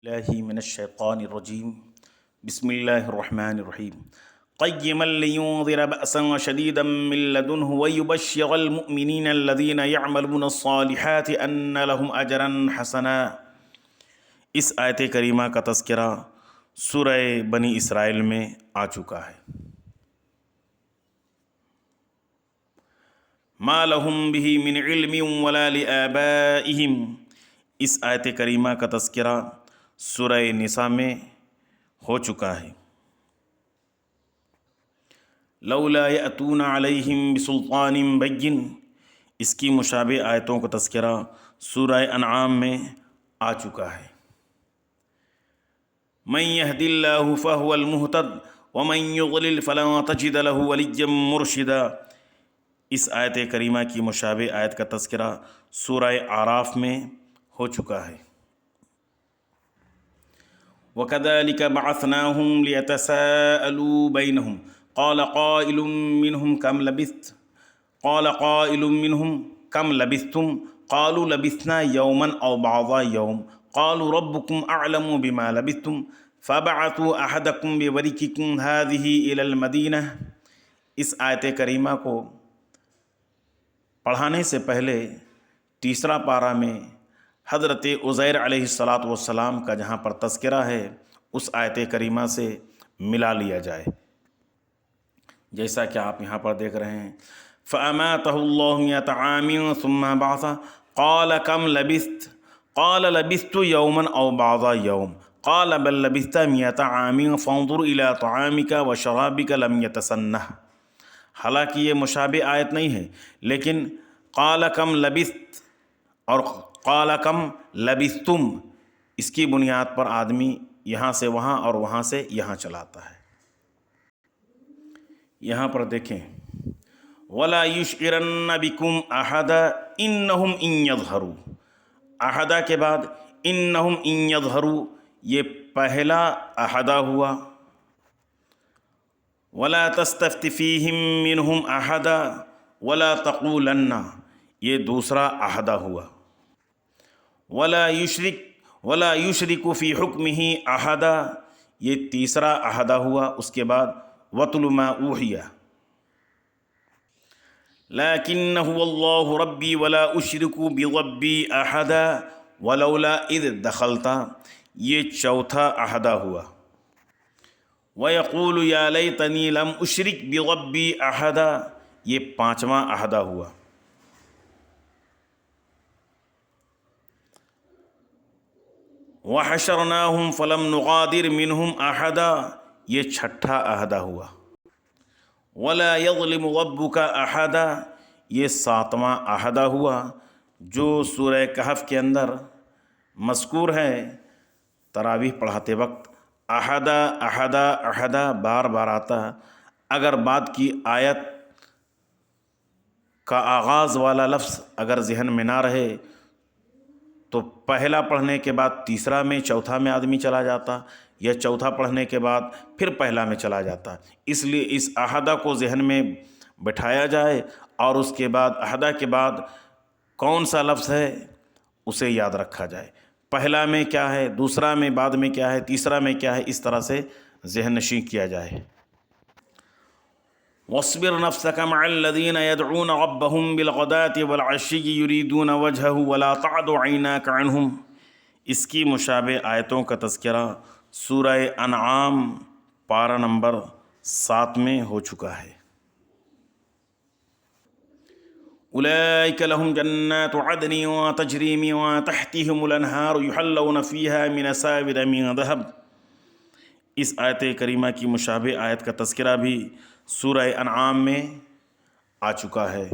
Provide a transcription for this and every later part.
الله من الشيطان الرجيم بسم الله الرحمن الرحيم قيما لينذر بأسا شديدا من لدنه ويبشر المؤمنين الذين يعملون الصالحات أن لهم أجرا حسنا۔ اس آیت کریمہ کا تذکرہ سورہ بنی اسرائیل میں آ چکا ہے۔ ما لهم به من علم ولا لآبائهم، اس آیت کریمہ کا تذکرہ سورہ نساء میں ہو چکا ہے۔ لولا یأتون علیہم بسلطان بین، اس کی مشابہ آیتوں کا تذکرہ سورہ انعام میں آ چکا ہے۔ من یہد اللہ فہو المہتد ومن یضلل فلن تجد له ولیا مرشدا، اس آیت کریمہ کی مشابہ آیت کا تذکرہ سورہ اعراف میں ہو چکا ہے۔ وَكَذَلِكَ بَعَثْنَاهُمْ لِيَتَسَاءَلُوا بَيْنَهُمْ قَالَ قَائِلٌ مِّنْهُمْ كَمْ لَبِثْتُمْ قَالَ قَائِلٌ مِّنْهُمْ كَمْ لَبِثْتُمْ قَالُوا لَبِثْنَا يَوْمًا أَوْ بَعْضَ يَوْمٍ قَالُوا رَبُّكُمْ أَعْلَمُ بِمَا لَبِثْتُمْ فَبَعَثُوا أَحَدَكُمْ بِوَرِقِكُمْ هَٰذِهِ إِلَى الْمَدِينَةِ، اس آیت کریمہ کو پڑھانے سے پہلے تیسرا پارہ میں حضرت عزیر علیہ السلام کا جہاں پر تذکرہ ہے اس آیت کریمہ سے ملا لیا جائے، جیسا کہ آپ یہاں پر دیکھ رہے ہیں۔ فَأَمَاتَهُ اللَّهُ مِائَةَ عَامٍ ثُمَّ بَعَثَهُ قَالَ كَمْ لَبِثْتَ قَالَ لَبِثْتُ يَوْمًا أَوْ بَعْضَ يَوْمٍ قَالَ بَل لَبِثْتَ مِائَةَ عَامٍ فَانظُرْ إِلَىٰ طَعَامِكَ وَشَرَابِكَ لَمْ يَتَسَنَّهْ، حالانکہ یہ مشابہ آیت نہیں ہے، لیکن قَالَ كَمْ لَبِثْتَ اور قَالَ كَمْ لَبِثْتُمْ اس کی بنیاد پر آدمی یہاں سے وہاں اور وہاں سے یہاں چلاتا ہے۔ یہاں پر دیکھیں وَلَا يُشْعِرَنَّ بِكُمْ أَحَدًا إِنَّهُمْ إِن يَظْهَرُوا، احدہ کے بعد إِنَّهُمْ إِن يَظْهَرُوا یہ پہلا احدہ ہوا۔ وَلَا تَسْتَفْتِ فِيهِم مِّنْهُمْ أَحَدًا وَلَا تَقُولَنَّ یہ دوسرا احدہ ہوا۔ وَلَا يُشْرِكُ فِي حُكْمِهِ أَحَدًا یہ تیسرا احدہ ہوا۔ اس کے بعد وَاتْلُ مَا أُوحِیَ لَكِنَّهُ وَاللَّهُ رَبِّي وَلَا أُشْرِكُ بِرَبِّي أَحَدًا وَلَوْلَا إِذْ دَخَلْتَ یہ چوتھا احدہ ہوا۔ وَيَقُولُ يَا لَيْتَنِي لَمْ أُشْرِكْ بِرَبِّي أَحَدًا یہ پانچواں احدہ ہوا۔ وَحَشَرْنَاهُمْ فَلَمْ نُغَادِرْ مِنْهُمْ أَحَدًا یہ چھٹا عہدہ ہوا۔ وَلَا يَظْلِمُ رَبُّكَ أَحَدًا یہ ساتواں عہدہ ہوا، جو سورہ کہف کے اندر مذکور ہے۔ تراویح پڑھاتے وقت احدہ احدہ احدہ بار بار آتا، اگر بعد کی آیت کا آغاز والا لفظ اگر ذہن میں نہ رہے تو پہلا پڑھنے کے بعد تیسرا میں چوتھا میں آدمی چلا جاتا، یا چوتھا پڑھنے کے بعد پھر پہلا میں چلا جاتا۔ اس لیے اس احدہ کو ذہن میں بٹھایا جائے اور اس کے بعد احدہ کے بعد کون سا لفظ ہے اسے یاد رکھا جائے، پہلا میں کیا ہے، دوسرا میں بعد میں کیا ہے، تیسرا میں کیا ہے، اس طرح سے ذہن نشین کیا جائے۔ وَاصْبِرْ نَفْسَكَ مَعَ الَّذِينَ يَدْعُونَ رَبَّهُمْ بِالْغَدَاةِ وَالْعَشِيِّ يُرِيدُونَ وَجْهَهُ وَلَا تَعْدُ عَيْنَاكَ عَنْهُمْ اس کی مشابہ آیتوں کا تذکرہ سورہ انعام پارہ نمبر 7 میں ہو چکا ہے۔ أُولَئِكَ لَهُمْ جَنَّاتُ عَدْنٍ تَجْرِي مِن تَحْتِهِمُ الْأَنْهَارُ يُحَلَّوْنَ فِيهَا مِنْ أَسَاوِرَ مِن ذَهَبٍ اس آیت کریمہ کی مشابہ آیت کا تذکرہ بھی سورہ انعام میں آ چکا ہے۔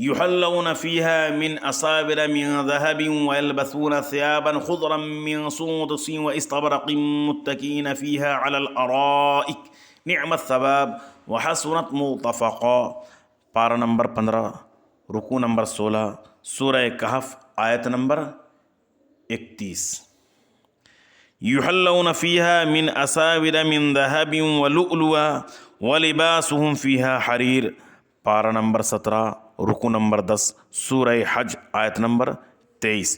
يُحَلَّوْنَ فِيهَا مِنْ أَسَاوِرَ مِن ذَهَبٍ وَيَلْبَسُونَ ثِيَابًا خُضْرًا مِّن سُندُسٍ وَإِسْتَبْرَقٍ مُّتَّكِئِينَ فِيهَا عَلَى الْأَرَائِكِ نِعْمَ الثَّوَابُ وَحَسُنَتْ مُرْتَفَقًا پارہ نمبر 15 رکوع نمبر 16 سورہ کہف آیت نمبر 31۔ يُحَلَّوْنَ فِيهَا مِنْ أَسَاوِرَ مِن ذَهَبٍ وَلُؤْلُؤًا وَلِبَاسُهُمْ فِيهَا حَرِيرٌ پارہ نمبر 17 رکوع نمبر 10 سورہ حج آیت نمبر 23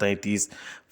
33।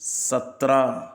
17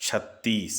36।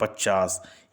50।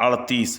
38।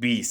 20।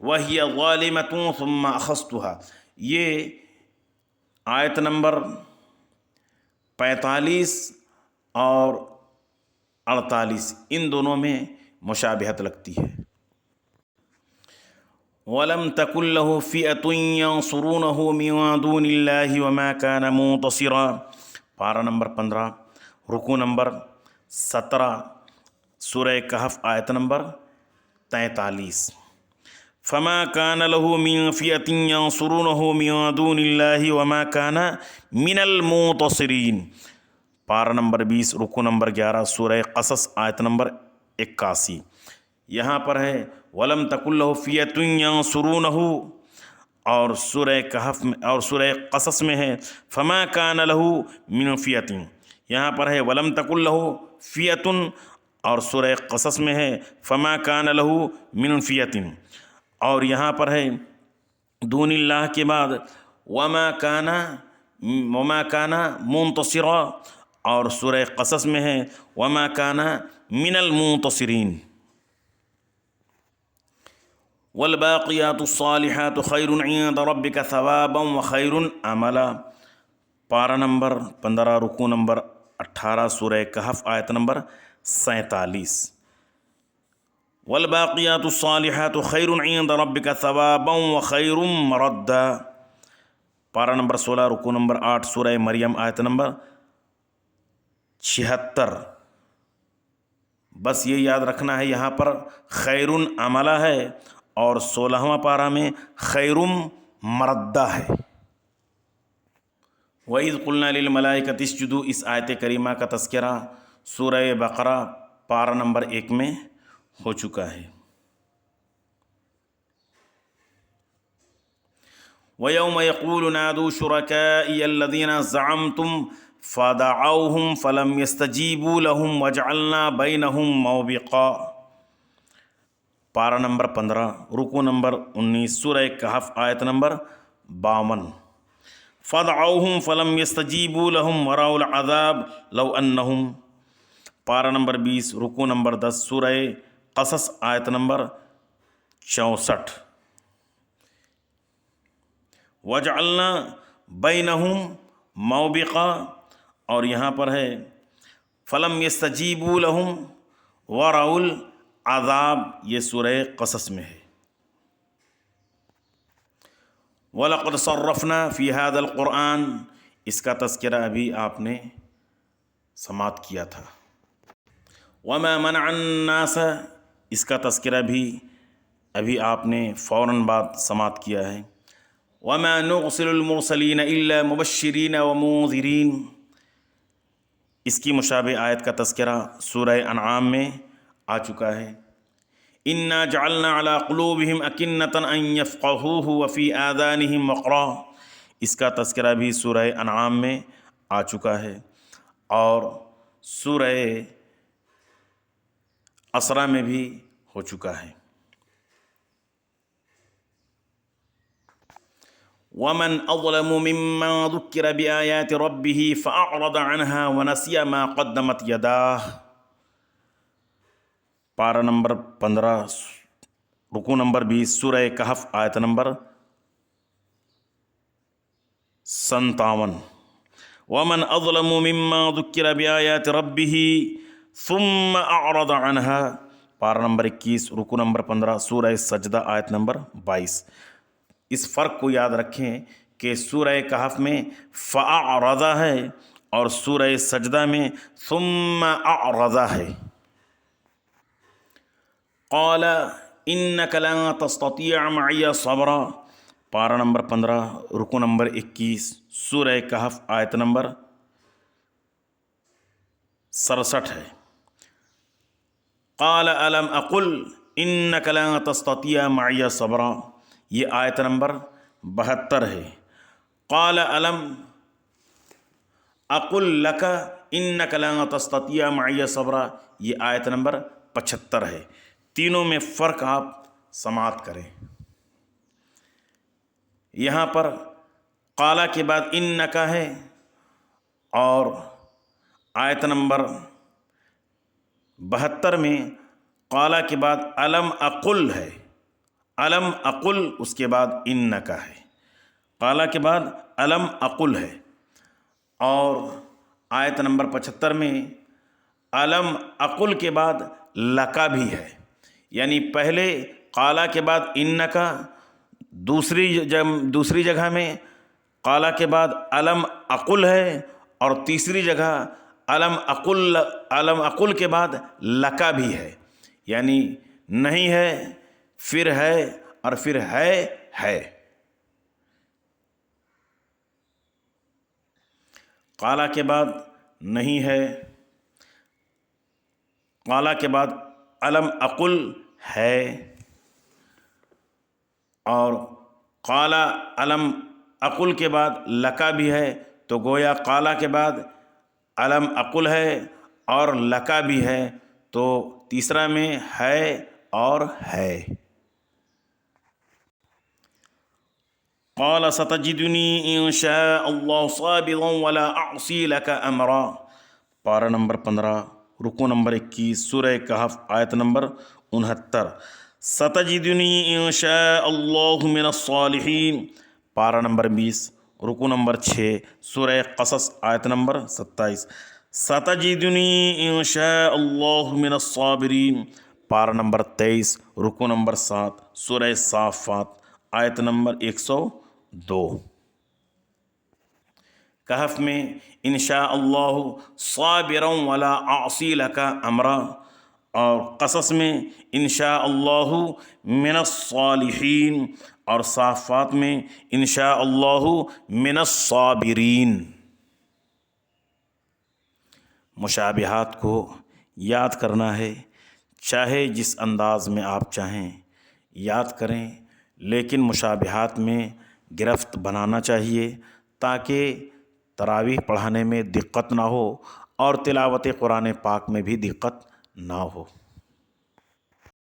وہی ظالمۃ ثم اخذتها، یہ آیت نمبر 45 اور 48 ان دونوں میں مشابہت لگتی ہے۔ وَلَمْ تَكُنْ لَهُ فِئَةٌ يَنْصُرُونَهُ مِنْ دُونِ اللَّهِ وَمَا كَانَ مُنْتَصِرًا، پارہ نمبر 15، رکوع نمبر 17، سورہ کہف آیت نمبر 43۔ فَمَا كَانَ لَهُ مِنْ فِئَةٍ يَنْصُرُونَهُ مِنْ دُونِ اللَّهِ وَمَا كَانَ مِنَ الْمُنْتَصِرِينَ، پارہ نمبر 20، رکوع نمبر 11، سورہ قصص آیت نمبر 81۔ یہاں پر ہے وَلَمْ تَكُنْ لَهُ فِئَةٌ يَنْصُرُونَهُ، اور سورہ کہف میں اور سورہ قصص میں ہے فَمَا كَانَ لَهُ مِنْ فِئَةٍ، یہاں پر ہے وَلَمْ تَكُنْ لَهُ فِئَةٌ، اور سورہ قصص میں ہے فَمَا كَانَ لَهُ مِنْ فِئَةٍ، اور یہاں پر ہے دون اللہ کے بعد وَمَا كَانَ مُنْتَصِرًا، اور سورہ قصص میں ہے وَمَا كَانَ مِنَ الْمُنْتَصِرِينَ۔ والباقیات الصالحات خیر عند ربک ثوابا وخیر عملا، پارہ نمبر 15، رکوع نمبر 18، سورہ کہف آیت نمبر 47۔ والباقیات الصالحات خیر عند ربک ثوابا وخیر مردا، پارہ نمبر 16، رکوع نمبر 8، سورہ مریم آیت نمبر 76۔ بس یہ یاد رکھنا ہے یہاں پر خیر عملہ ہے اور 16واں پارہ میں خیرم مردہ ہے۔ وَإِذْ قُلْنَا لِلْمَلَائِكَةِ اسْجُدُوا، اس آیت کریمہ کا تذکرہ سورہ بقرہ پارہ نمبر 1 میں ہو چکا ہے۔ وَيَوْمَ يَقُولُ نَادُوا شُرَكَائِيَ الَّذِينَ زَعَمْتُمْ فَدَعَوْهُمْ فَلَمْ يَسْتَجِيبُوا لَهُمْ وَجَعَلْنَا بَيْنَهُمْ مَوْبِقًا، پارہ نمبر 15، رکوع نمبر 19، سورہ کہف آیت نمبر 52۔ فَدَعَوْهُمْ فَلَمْ يَسْتَجِيبُوا لَهُمْ وَرَأَوُا الْعَذَابَ لَوْ أَنَّهُمْ، پارہ نمبر 20، رکوع نمبر 10، سورہ قصص آیت نمبر 64۔ وَجَعَلْنَا بَيْنَهُمْ مَوْبِقًا، اور یہاں پر ہے فَلَمْ يَسْتَجِيبُوا لَهُمْ وَرَأَوُا الْعَذَابَ، یہ سورہ قصص میں ہے۔ وَلَقَدْ صَرَّفْنَا فِي هَذَا الْقُرْآنِ، اس کا تذکرہ ابھی آپ نے سماعت کیا تھا۔ وَمَا مَنَعَ النَّاسَ، اس کا تذکرہ بھی ابھی آپ نے فوراً بعد سماعت کیا ہے۔ وَمَا نُرْسِلُ الْمُرْسَلِينَ إِلَّا مُبَشِّرِينَ وَمُنذِرِينَ، اس کی مشابہ آیت کا تذکرہ سورہ انعام میں آ چکا ہے۔ اِنَّا جَعَلْنَا عَلَىٰ قُلُوبِهِمْ أَكِنَّةً أَن يَفْقَهُوهُ وَفِي آذَانِهِمْ وَقْرًا، اس کا تذکرہ بھی سورہ انعام میں آ چکا ہے، اور سورہ اسرا میں بھی ہو چکا ہے۔ وَمَنْ أَظْلَمُ مِمَّنْ ذُكِّرَ بِآيَاتِ رَبِّهِ فَأَعْرَضَ عَنْهَا وَنَسِيَ مَا قَدَّمَتْ يَدَاهُ، پارہ نمبر 15، رکوع نمبر 20، سورہ کہف آیت نمبر 57۔ وَمَنْ أَظْلَمُ مِمَّنْ ذُكِّرَ بِآيَاتِ رَبِّهِ ثُمَّ أَعْرَضَ عَنْهَا، پارہ نمبر 21، رکوع نمبر 15، سورہ سجدہ آیت نمبر 22۔ اس فرق کو یاد رکھیں کہ سورہ کہف میں فَأَعْرَضَ ہے اور سورہ سجدہ میں ثُمَّ أَعْرَضَ ہے۔ قَالَ إِنَّكَ لَن تَسْتَطِيعَ مَعِيَ صَبْرًا، پارہ نمبر 15، رکوع نمبر 21، سورہ کہف آیت نمبر 67 ہے۔ قَالَ أَلَمْ أَقُلْ إِنَّكَ لَن تَسْتَطِيعَ مَعِيَ صَبْرًا، یہ آیت نمبر 72 ہے۔ قَالَ أَلَمْ أَقُلْ لَكَ إِنَّكَ لَن تَسْتَطِيعَ مَعِيَ صَبْرًا، یہ آیت نمبر 75 ہے۔ تینوں میں فرق آپ سماعت کریں۔ یہاں پر قَالَ کے بعد إِنَّكَ ہے، اور آیت نمبر 72 میں قَالَ کے بعد أَلَمْ أَقُلْ ہے، علم اقل اس کے بعد انک ہے، قال کے بعد علم اقل ہے، اور آیت نمبر 75 میں علم اقل کے بعد لکا بھی ہے، یعنی پہلے قال کے بعد انکا، دوسری جگہ میں قال کے بعد علم اقل ہے، اور تیسری جگہ علم اقل کے بعد لکا بھی ہے، یعنی نہیں ہے پھر ہے اور پھر ہے۔ قال کے بعد نہیں ہے، قال کے بعد علم اقل ہے، اور قال علم اقل کے بعد لکا بھی ہے، تو گویا قال کے بعد علم اقل ہے اور لکا بھی ہے، تو تیسرا میں ہے اور ہے۔ قال ستجدنی ان شاء اللہ صابرا ولا اعصی لک امرا، پارہ نمبر 15، رکوع نمبر 21، سورہ کہف، آیت نمبر 69۔ ستجدنی ان شاء اللہ من الصالحین، پارہ نمبر 20، رکوع نمبر 6، سورہ قصص، آیت نمبر 27۔ ستجدنی ان شاء اللہ من الصابرین، پارہ نمبر 23، رکوع نمبر 7، سورہ صافات، آیت نمبر 102۔ کہف میں انشاء اللہ صابرا ولا اعصی لک امرا، اور قصص میں انشاء اللہ من الصالحین، اور صافات میں انشاء اللہ من الصابرین۔ مشابہات کو یاد کرنا ہے، چاہے جس انداز میں آپ چاہیں یاد کریں، لیکن مشابہات میں گرفت بنانا چاہیے تاکہ تراویح پڑھانے میں دقت نہ ہو اور تلاوت قرآن پاک میں بھی دقت نہ ہو۔